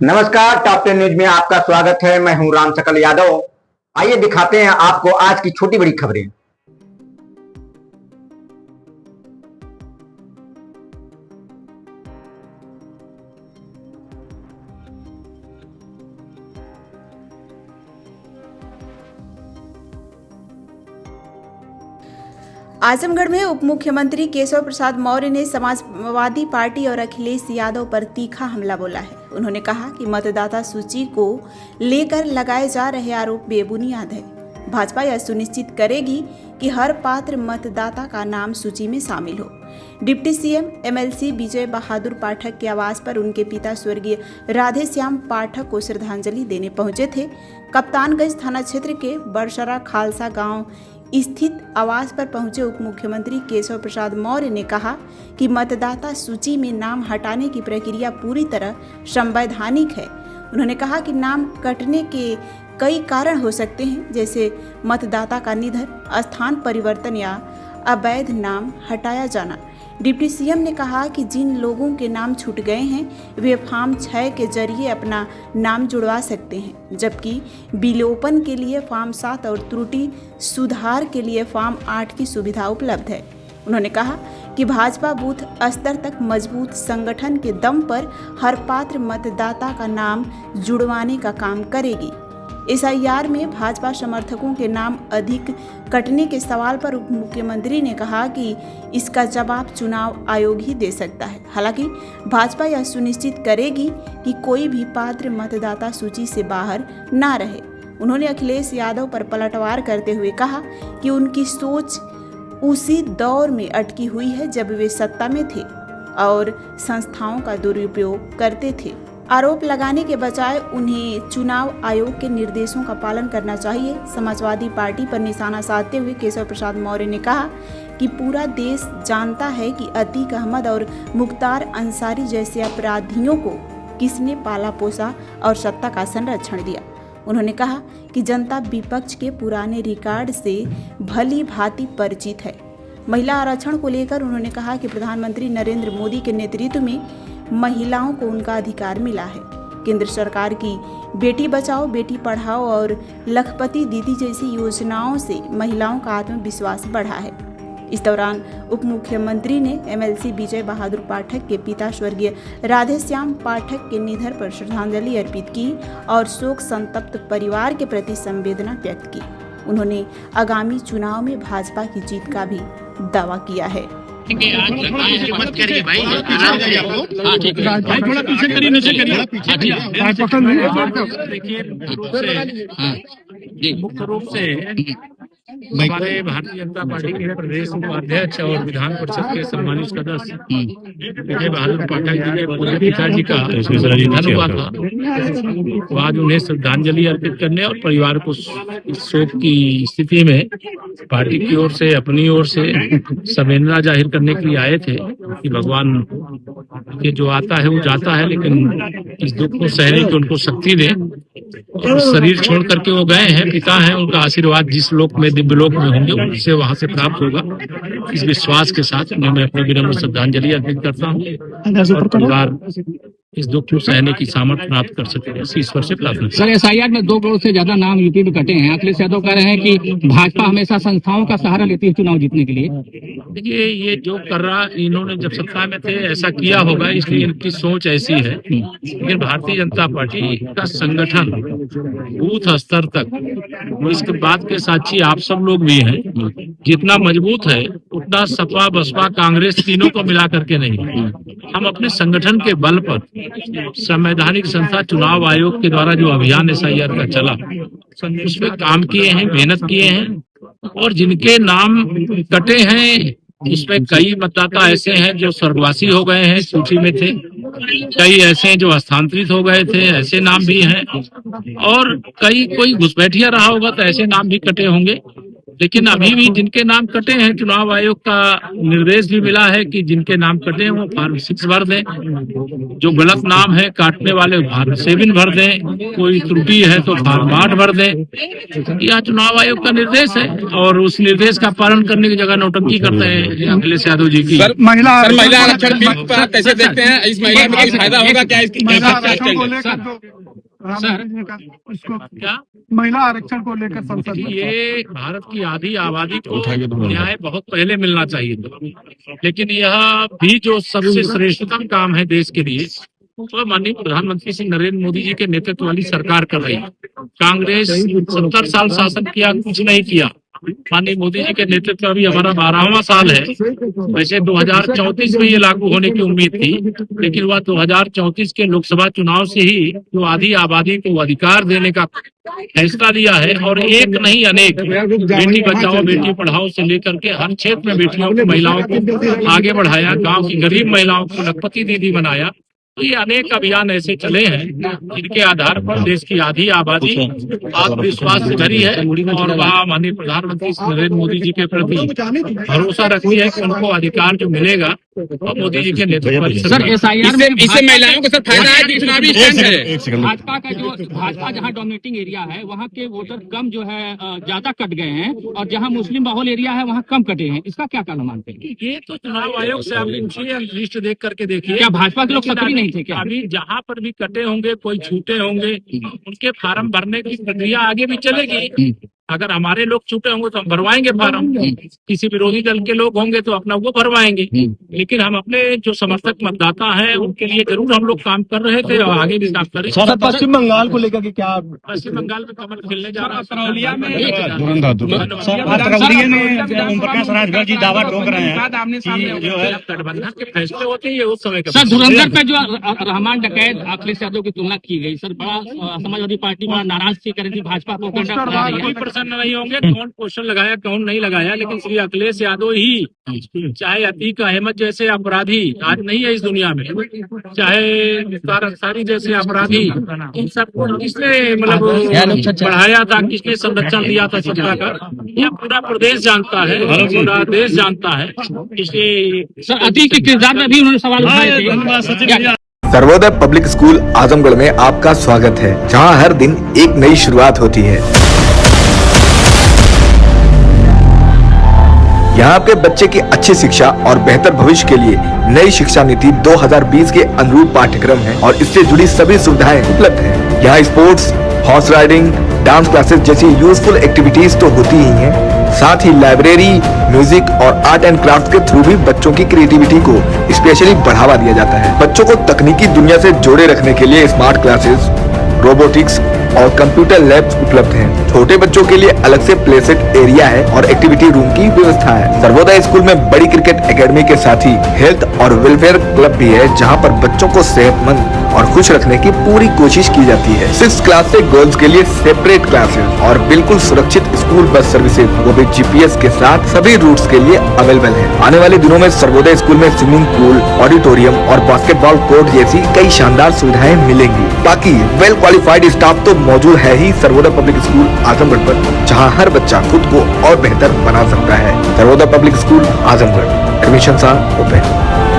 नमस्कार, top 10 news में आपका स्वागत है। मैं हूं राम सकल यादव। आइए दिखाते हैं आपको आज की छोटी बड़ी खबरें। आजमगढ़ में उप मुख्यमंत्री केशव प्रसाद मौर्य ने समाजवादी पार्टी और अखिलेश यादव पर तीखा हमला बोला है। उन्होंने कहा कि मतदाता सूची को लेकर लगाए जा रहे आरोप बेबुनियाद है। भाजपा यह सुनिश्चित करेगी कि हर पात्र मतदाता का नाम सूची में शामिल हो। Deputy CM MLC Vijay Bahadur Pathak के आवास पर उनके पिता स्वर्गीय राधेश्याम पाठक को श्रद्धांजलि देने पहुंचे थे। कप्तानगंज थाना क्षेत्र के बरसरा खालसा गांव स्थित आवास पर पहुंचे उप मुख्यमंत्री केशव प्रसाद मौर्य ने कहा कि मतदाता सूची में नाम हटाने की प्रक्रिया पूरी तरह संवैधानिक है। उन्होंने कहा कि नाम कटने के कई कारण हो सकते हैं, जैसे मतदाता का निधन, स्थान परिवर्तन या अवैध नाम हटाया जाना। डिप्टी सीएम ने कहा कि जिन लोगों के नाम छूट गए हैं वे फॉर्म 6 के जरिए अपना नाम जुड़वा सकते हैं, जबकि विलोपन के लिए फॉर्म 7 और त्रुटि सुधार के लिए फॉर्म 8 की सुविधा उपलब्ध है। उन्होंने कहा कि भाजपा बूथ स्तर तक मजबूत संगठन के दम पर हर पात्र मतदाता का नाम जुड़वाने का काम करेगी। एसआईआर में भाजपा समर्थकों के नाम अधिक कटने के सवाल पर उप मुख्यमंत्री ने कहा कि इसका जवाब चुनाव आयोग ही दे सकता है। हालांकि भाजपा यह सुनिश्चित करेगी कि कोई भी पात्र मतदाता सूची से बाहर ना रहे। उन्होंने अखिलेश यादव पर पलटवार करते हुए कहा कि उनकी सोच उसी दौर में अटकी हुई है जब वे सत्ता में थे और संस्थाओं का दुरुपयोग करते थे। आरोप लगाने के बजाय उन्हें चुनाव आयोग के निर्देशों का पालन करना चाहिए। समाजवादी पार्टी पर निशाना साधते हुए केशव प्रसाद मौर्य ने कहा कि पूरा देश जानता है कि अतीक अहमद और मुख्तार अंसारी जैसे अपराधियों को किसने पाला पोसा और सत्ता का संरक्षण दिया। उन्होंने कहा कि जनता विपक्ष के पुराने रिकॉर्ड से भली भांति परिचित है। महिला आरक्षण को लेकर उन्होंने कहा कि प्रधानमंत्री नरेंद्र मोदी के नेतृत्व में महिलाओं को उनका अधिकार मिला है। केंद्र सरकार की बेटी बचाओ बेटी पढ़ाओ और लखपति दीदी जैसी योजनाओं से महिलाओं का आत्मविश्वास बढ़ा है। इस दौरान उप मुख्यमंत्री ने एमएलसी विजय बहादुर पाठक के पिता स्वर्गीय राधेश्याम पाठक के निधन पर श्रद्धांजलि अर्पित की और शोक संतप्त परिवार के प्रति संवेदना व्यक्त की। उन्होंने आगामी चुनाव में भाजपा की जीत का भी दावा किया है। मत करिए भाई, थोड़ा पीछे करिए, नीचे करिए। देखिए, मुख्य रूप से हमारे भारतीय जनता पार्टी के प्रदेश उपाध्यक्ष और विधान परिषद के सम्मानित सदस्य विजय बहादुर पाठक जी के पूरे पिताजी का निधन हुआ था। तो आज उन्हें श्रद्धांजलि अर्पित करने और परिवार को इस शोक की स्थिति में पार्टी की ओर से, अपनी ओर से संवेदना जाहिर करने के लिए आए थे कि भगवान के जो आता है वो जाता है, लेकिन इस दुख को सहने की उनको शक्ति दे। और शरीर छोड़ करके वो गए हैं, पिता हैं, उनका आशीर्वाद जिस लोक में, दिव्य लोक में होंगे, उनसे वहां से प्राप्त होगा। इस विश्वास के साथ मैं अपनी विनम्र श्रद्धांजलि अर्पित करता हूँ और परिवार इस दुख को सहने की सामर्थ्य प्राप्त कर सके, ईश्वर से प्रार्थना। सर, एसआईआर में 2 करोड़ से ज्यादा नाम यूपी में कटे हैं। अखिलेश यादव कह रहे हैं कि भाजपा हमेशा संस्थाओं का सहारा लेती है चुनाव जीतने के लिए। देखिए, ये जो कर रहा, इन्होंने जब सत्ता में थे ऐसा किया होगा, इसलिए इनकी सोच ऐसी है। लेकिन भारतीय जनता पार्टी का संगठन बूथ स्तर तक, इसके बाद के साक्षी आप सब लोग भी हैं, जितना मजबूत है उतना सपा, बसपा, कांग्रेस तीनों को मिला करके नहीं। हम अपने संगठन के बल पर संवैधानिक संस्था चुनाव आयोग के द्वारा जो अभियान एसआईआर का चला, उसमें काम किए हैं, मेहनत किए हैं। और जिनके नाम कटे हैं उसमें कई मतदाता ऐसे हैं जो स्वर्गवासी हो गए हैं, सूची में थे। कई ऐसे हैं जो हस्तांतरित हो गए थे, ऐसे नाम भी हैं। और कोई घुसपैठिया रहा होगा तो ऐसे नाम भी कटे होंगे। लेकिन अभी भी जिनके नाम कटे हैं, चुनाव आयोग का निर्देश भी मिला है कि जिनके नाम कटे हैं वो फॉर्म 6 भर दें, जो गलत नाम है काटने वाले फॉर्म 7 भर दें, कोई त्रुटि है तो फॉर्म 8 भर दें। यह चुनाव आयोग का निर्देश है और उस निर्देश का पालन करने की जगह नौटंकी करते हैं अखिलेश यादव जी की। सर महिला आरक्षण बिल पर कैसे देखते हैं? इस महिला में कोई फायदा होगा क्या? इसकी क्या महिला आरक्षण को लेकर संसद में ये भारत की आधी आबादी को न्याय बहुत पहले मिलना चाहिए था, लेकिन यह भी जो सबसे श्रेष्ठतम काम है देश के लिए तो माननीय प्रधानमंत्री श्री नरेंद्र मोदी जी के नेतृत्व वाली सरकार कर रही है। कांग्रेस 70 साल शासन किया, कुछ नहीं किया। माननीय मोदी जी के नेतृत्व में अभी हमारा 12वां साल है। वैसे 2034 में ये लागू होने की उम्मीद थी, लेकिन वह 2034 के लोकसभा चुनाव से ही जो आधी आबादी को अधिकार देने का फैसला लिया है और एक नहीं अनेक बेटी बचाओ बेटी पढ़ाओ से लेकर के हर क्षेत्र में बेटियों को महिलाओं को आगे बढ़ाया, गांव की गरीब महिलाओं को लखपति दीदी बनाया। तो ये अनेक अभियान ऐसे चले हैं जिनके आधार पर देश की आधी आबादी आत्मविश्वास से भरी है और वह माननीय प्रधानमंत्री नरेंद्र मोदी जी के प्रति भरोसा रखती है कि उनको अधिकार जो मिलेगा और मोदी जी के नेतृत्व में। सर SIR में इससे महिलाओं को सर फायदा है कि चुनावी स्टैंड है? भाजपा का जो भाजपा जहाँ डोमिनेटिंग एरिया है वहाँ के वोटर कम जो है ज्यादा कट गए हैं और जहाँ मुस्लिम बहुल एरिया है वहाँ कम कटे हैं, इसका क्या कारण मानते हैं? ये तो चुनाव आयोग से आप पूछिए, लिस्ट देख करके देखिए। क्या भाजपा के लोग सक्रिय नहीं थे क्या? अभी जहाँ पर भी कटे होंगे, कोई छूटे होंगे, उनके फार्म भरने की प्रक्रिया आगे भी चलेगी। अगर हमारे लोग छूटे होंगे तो हम भरवाएंगे फार्म, किसी विरोधी दल के लोग होंगे तो अपना वो भरवाएंगे, लेकिन हम अपने जो समर्थक मतदाता हैं उनके लिए जरूर हम लोग काम कर रहे थे और आगे भी काम करेंगे। सर पश्चिम बंगाल को लेकर के क्या? पश्चिम बंगाल में कमल खिलने जा रहा है। करौलिया में ओम प्रकाश राजभर जी दावा ठोक रहे हैं कि जो है गठबंधन के फैसले होते हैं ये उस समय का। सर धुरंधर पे जो रहमान डकैत अखिलेश यादव की तुलना की गई, सर बड़ा समाजवादी पार्टी बड़ा नाराज थी, कर रही थी भाजपा को कोई प्रश्न नहीं होंगे कौन क्वेश्चन लगाया कौन नहीं लगाया, लेकिन श्री अखिलेश यादव ही चाहे अतीक अहमद जैसे अपराधी आज नहीं है इस दुनिया में, चाहे मुख्तार अंसारी जैसे अपराधी, इन सबको किसने मतलब बढ़ाया था, किसने संरक्षण दिया था सत्ता का, यह पूरा प्रदेश जानता है, पूरा देश जानता है। इसलिए सर अतीक के किरदार में भी उन्होंने सवाल उठाए थे। सर्वोदय पब्लिक स्कूल आजमगढ़ में आपका स्वागत है, जहां हर दिन एक नई शुरुआत होती है। यहाँ आपके बच्चे की अच्छी शिक्षा और बेहतर भविष्य के लिए नई शिक्षा नीति 2020 के अनुरूप पाठ्यक्रम है और इससे जुड़ी सभी सुविधाएं उपलब्ध हैं। यहाँ sports, horse riding, dance classes जैसी यूजफुल एक्टिविटीज तो होती ही हैं, साथ ही लाइब्रेरी, म्यूजिक और आर्ट एंड क्राफ्ट के थ्रू भी बच्चों की क्रिएटिविटी को स्पेशली बढ़ावा दिया जाता है। बच्चों को तकनीकी दुनिया से जोड़े रखने के लिए स्मार्ट क्लासेस, रोबोटिक्स और कंप्यूटर लैब्स उपलब्ध हैं। छोटे बच्चों के लिए अलग से प्ले सेट एरिया है और एक्टिविटी रूम की व्यवस्था है। सर्वोदय स्कूल में बड़ी क्रिकेट एकेडमी के साथ ही हेल्थ और वेलफेयर क्लब भी है, जहां पर बच्चों को सेहतमंद और खुश रखने की पूरी कोशिश की जाती है। 6th क्लास से गर्ल्स के लिए सेपरेट क्लासेस और बिल्कुल सुरक्षित स्कूल बस सर्विसेज, वो भी GPS के साथ सभी रूट्स के लिए अवेलेबल है। आने वाले दिनों में सर्वोदय स्कूल में स्विमिंग पूल, ऑडिटोरियम और बास्केटबॉल कोर्ट जैसी कई शानदार सुविधाएं मिलेंगी। बाकी वेल क्वालिफाइड स्टाफ तो मौजूद है ही सर्वोदय पब्लिक स्कूल आजमगढ़ पर, जहां हर बच्चा खुद को और बेहतर बना सकता है। Sarvodaya public school Azamgarh, admission are open.